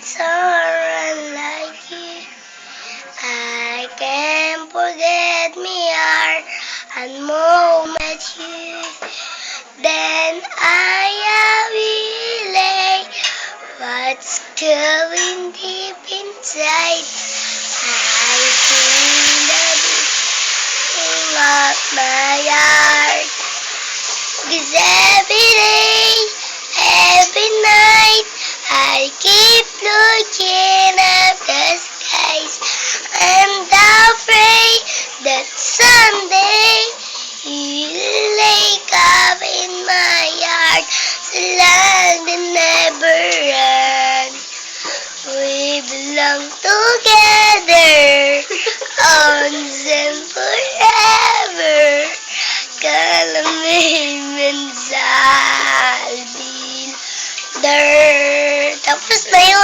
someone like you. I can't forget me heart and moment you. Then I relay what's going deep inside. I feel the beating of my heart. 'Cause every day, every night, I keep looking at the skies. I'm afraid that someday you'll wake up in my heart so long and never run. We belong together, once and forever. Kalamin man sa albin. Tapos na yun.